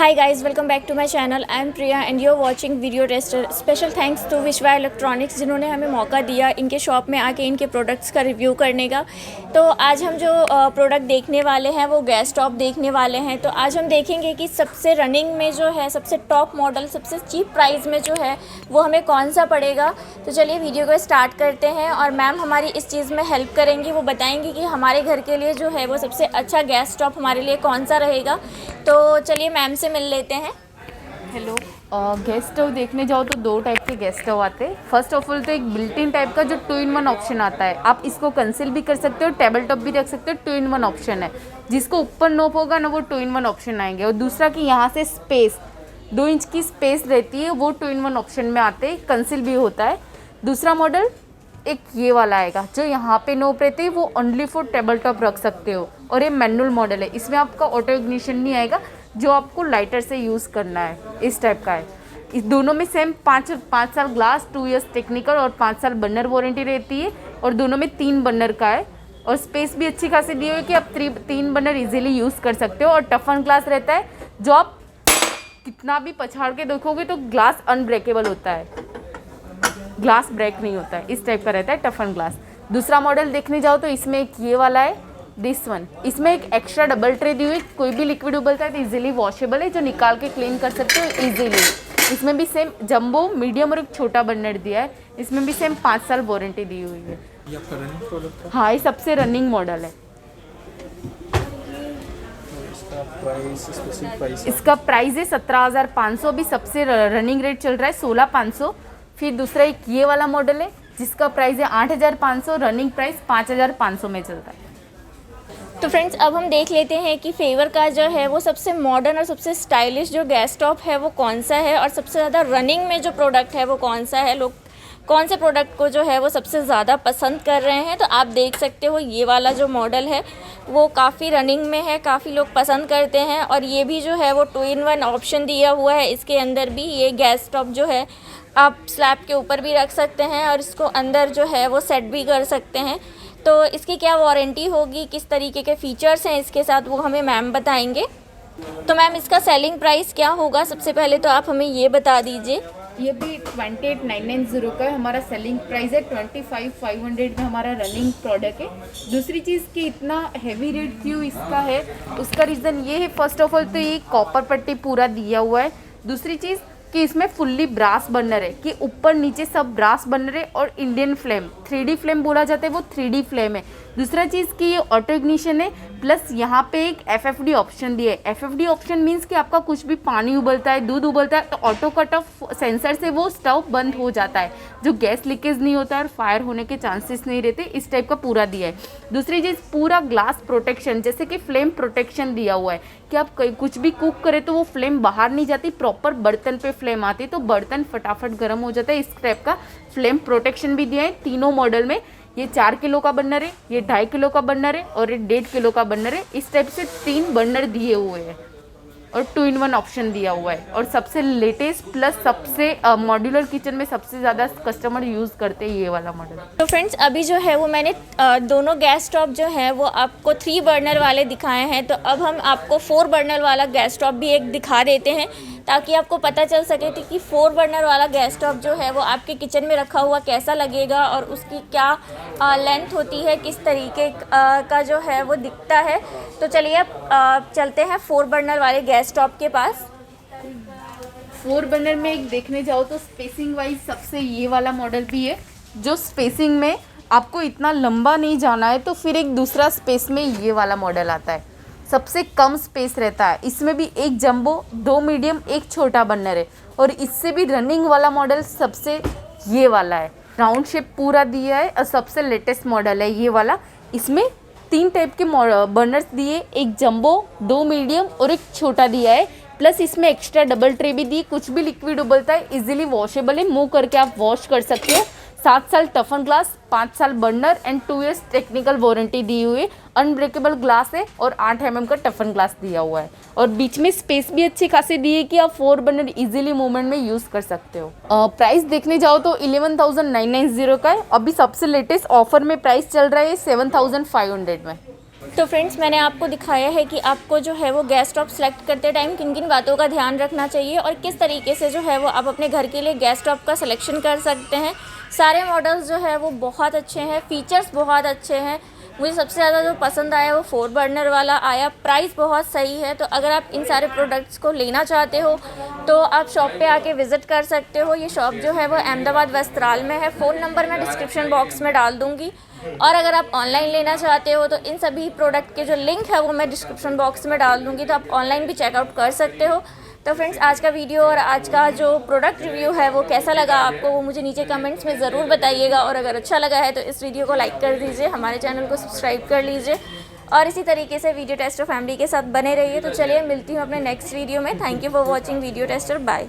Hi guys, welcome back to my channel. I am Priya and you're watching Video Tester. Special thanks to विश्व electronics जिन्होंने हमें मौका दिया इनके shop में आके इनके प्रोडक्ट्स का रिव्यू करने का। तो आज हम जो प्रोडक्ट देखने वाले हैं वो गैस स्टोव देखने वाले हैं। तो आज हम देखेंगे कि सबसे रनिंग में जो है, सबसे टॉप मॉडल, सबसे चीप प्राइस में जो है वो हमें कौन सा पड़ेगा। तो चलिए वीडियो को स्टार्ट करते हैं और मैम हमारी इस चीज़ में हेल्प करेंगी। वो बताएंगी कि हमारे घर के लिए जो है वो सबसे अच्छा गैस स्टोव हमारे लिए कौन सा रहेगा। तो चलिए मैम से मिल लेते हैं। हेलो, गैस स्टोव देखने जाओ तो दो टाइप के गैस स्टोव आते हैं। फर्स्ट ऑफ ऑल तो एक बिल्ट इन टाइप का जो 2-in-1 ऑप्शन आता है। आप इसको कंसील भी कर सकते हो, टेबल टॉप भी रख सकते हो। 2-in-1 ऑप्शन है, जिसको ऊपर नोब होगा ना वो 2-in-1 ऑप्शन आएंगे। और दूसरा कि यहाँ से स्पेस 2 इंच की स्पेस रहती है, वो 2-in-1 ऑप्शन में आते हैं, कंसील भी होता है। दूसरा मॉडल एक ये वाला आएगा जो यहाँ पे नोब रहती है, वो ओनली फॉर टेबल टॉप रख सकते हो। और ये मैनुअल मॉडल है, इसमें आपका ऑटो इग्निशन नहीं आएगा, जो आपको लाइटर से यूज़ करना है, इस टाइप का है। इस दोनों में सेम 5 साल ग्लास, 2 इयर्स टेक्निकल और 5 साल बर्नर वारंटी रहती है। और दोनों में 3 बर्नर का है और स्पेस भी अच्छी खासी दी हुई है कि आप 3 बर्नर इजीली यूज़ कर सकते हो। और टफन ग्लास रहता है, जो आप कितना भी पछाड़ के देखोगे तो ग्लास अनब्रेकेबल होता है, ग्लास ब्रेक नहीं होता है, इस टाइप का रहता है टफन ग्लास। दूसरा मॉडल देखने जाओ तो इसमें एक ये वाला है, दिस वन। इसमें एक एक्स्ट्रा डबल ट्रे दी हुई, कोई भी लिक्विड उबलता है तो इजीली वॉशेबल है, जो निकाल के क्लीन कर सकते हो इजीली। इसमें भी सेम जंबो, मीडियम और एक छोटा बर्नर दिया है। इसमें भी सेम 5 साल वारंटी दी हुई है। ये आपका रनिंग प्रोडक्ट है? हाँ, ये सबसे रनिंग मॉडल है। इसका प्राइस है 17,500। अभी सबसे रनिंग रेट चल रहा है 16,500। फिर दूसरा एक ये वाला मॉडल है जिसका प्राइस है 8,500, रनिंग प्राइस 5,500 में चलता है। तो फ्रेंड्स, अब हम देख लेते हैं कि फेवर का जो है वो सबसे मॉडर्न और सबसे स्टाइलिश जो गैस स्टोव है वो कौन सा है, और सबसे ज़्यादा रनिंग में जो प्रोडक्ट है वो कौन सा है। लोग कौन से प्रोडक्ट को जो है वो सबसे ज़्यादा पसंद कर रहे हैं। तो आप देख सकते हो ये वाला जो मॉडल है वो काफ़ी रनिंग में है, काफ़ी लोग पसंद करते हैं। और ये भी जो है वो 2-in-1 ऑप्शन दिया हुआ है। इसके अंदर भी ये गैस स्टोव जो है आप स्लैब के ऊपर भी रख सकते हैं और इसको अंदर जो है वो सेट भी कर सकते हैं। तो इसकी क्या वारंटी होगी, किस तरीके के फीचर्स हैं इसके साथ, वो हमें मैम बताएंगे। तो मैम इसका सेलिंग प्राइस क्या होगा, सबसे पहले तो आप हमें ये बता दीजिए। ये भी 28,990 का है, हमारा सेलिंग प्राइस है। 25,500 में हमारा रनिंग प्रोडक्ट है। दूसरी चीज़ कि इतना हैवी रेट क्यों इसका है, उसका रीज़न ये है, फर्स्ट ऑफ ऑल तो ये कॉपर पट्टी पूरा दिया हुआ है। दूसरी चीज़ कि इसमें फुल्ली ब्रास बर्नर है, कि ऊपर नीचे सब ब्रास बर्नर है। और इंडियन फ्लेम 3D फ्लेम बोला जाता है, वो 3D फ्लेम है। दूसरा चीज़ कि ये ऑटो इग्निशन है, प्लस यहाँ पे एक FFD ऑप्शन दिया है। FFD ऑप्शन मीन्स कि आपका कुछ भी पानी उबलता है, दूध उबलता है, तो ऑटो कट ऑफ सेंसर से वो स्टोव बंद हो जाता है, जो गैस लीकेज नहीं होता है और फायर होने के चांसेस नहीं रहते। इस टाइप का पूरा दिया है। दूसरी चीज़ पूरा ग्लास प्रोटेक्शन, जैसे कि फ्लेम प्रोटेक्शन दिया हुआ है कि आप कुछ भी कुक करें तो वो फ्लेम बाहर नहीं जाती, प्रॉपर बर्तन पे फ्लेम आती है, तो बर्तन फटाफट गर्म हो जाता है। इस टाइप का फ्लेम प्रोटेक्शन भी दिया है तीनों मॉडल में। ये 4 किलो का बर्नर है, ये 2.5 किलो का बर्नर है और ये 1.5 किलो का बर्नर है। इस टाइप से 3 बर्नर दिए हुए हैं और 2-in-1 ऑप्शन दिया हुआ है। और सबसे लेटेस्ट प्लस सबसे मॉड्यूलर किचन में सबसे ज़्यादा कस्टमर यूज़ करते हैं ये वाला मॉडल। तो फ्रेंड्स, अभी जो है वो मैंने दोनों गैस स्टोव जो है वो आपको 3 बर्नर वाले दिखाए हैं। तो अब हम आपको 4 बर्नर वाला गैस स्टोव भी एक दिखा देते हैं, ताकि आपको पता चल सके थी कि 4 बर्नर वाला गैस स्टोव जो है वो आपके किचन में रखा हुआ कैसा लगेगा और उसकी क्या लेंथ होती है, किस तरीके का जो है वो दिखता है। तो चलिए अब चलते हैं 4 बर्नर वाले गैस स्टोव के पास। 4 बर्नर में एक देखने जाओ तो स्पेसिंग वाइज सबसे ये वाला मॉडल भी है, जो स्पेसिंग में आपको इतना लंबा नहीं जाना है, तो फिर एक दूसरा स्पेस में ये वाला मॉडल आता है, सबसे कम स्पेस रहता है। इसमें भी एक जंबो, 2 मीडियम, एक छोटा बर्नर है। और इससे भी रनिंग वाला मॉडल सबसे ये वाला है, राउंड शेप पूरा दिया है और सबसे लेटेस्ट मॉडल है ये वाला। इसमें 3 टाइप के बर्नर्स दिए, एक जंबो, 2 मीडियम और एक छोटा दिया है। प्लस इसमें एक्स्ट्रा डबल ट्रे भी दी, कुछ भी लिक्विड उबलता है इजीली वॉशेबल है, मूव करके आप वॉश कर सकते हो। 7 साल टफन ग्लास, 5 साल burner and 2 years technical warranty दी हुई है। अनब्रेकेबल ग्लास है और 8 mm का टफन ग्लास दिया हुआ है। और बीच में स्पेस भी अच्छी खासी दी है कि आप 4 बर्नर इजीली मूवमेंट में यूज़ कर सकते हो। प्राइस देखने जाओ तो 11,990 का है। अभी सबसे लेटेस्ट ऑफर में प्राइस चल रहा है 7,500 में। तो फ्रेंड्स, मैंने आपको दिखाया है कि आपको जो है वो गैस स्टोव सेलेक्ट करते टाइम किन किन बातों का ध्यान रखना चाहिए और किस तरीके से जो है वो आप अपने घर के लिए गैस स्टोव का सिलेक्शन कर सकते हैं। सारे मॉडल्स जो है वो बहुत अच्छे हैं, फीचर्स बहुत अच्छे हैं। मुझे सबसे ज़्यादा जो पसंद आया वो 4 बर्नर वाला आया, प्राइस बहुत सही है। तो अगर आप इन सारे प्रोडक्ट्स को लेना चाहते हो तो आप शॉप पे आके विज़िट कर सकते हो। ये शॉप जो है वो अहमदाबाद वस्त्राल में है। फ़ोन नंबर मैं डिस्क्रिप्शन बॉक्स में डाल दूँगी। और अगर आप ऑनलाइन लेना चाहते हो तो इन सभी प्रोडक्ट के जो लिंक है वो मैं डिस्क्रिप्शन बॉक्स में डाल दूँगी, तो आप ऑनलाइन भी चेकआउट कर सकते हो। तो फ्रेंड्स, आज का वीडियो और आज का जो प्रोडक्ट रिव्यू है वो कैसा लगा आपको, वो मुझे नीचे कमेंट्स में ज़रूर बताइएगा। और अगर अच्छा लगा है तो इस वीडियो को लाइक कर दीजिए, हमारे चैनल को सब्सक्राइब कर लीजिए और इसी तरीके से वीडियो टेस्टर फैमिली के साथ बने रहिए। तो चलिए, मिलती हूँ अपने नेक्स्ट वीडियो में। Thank you for watching video tester. Bye.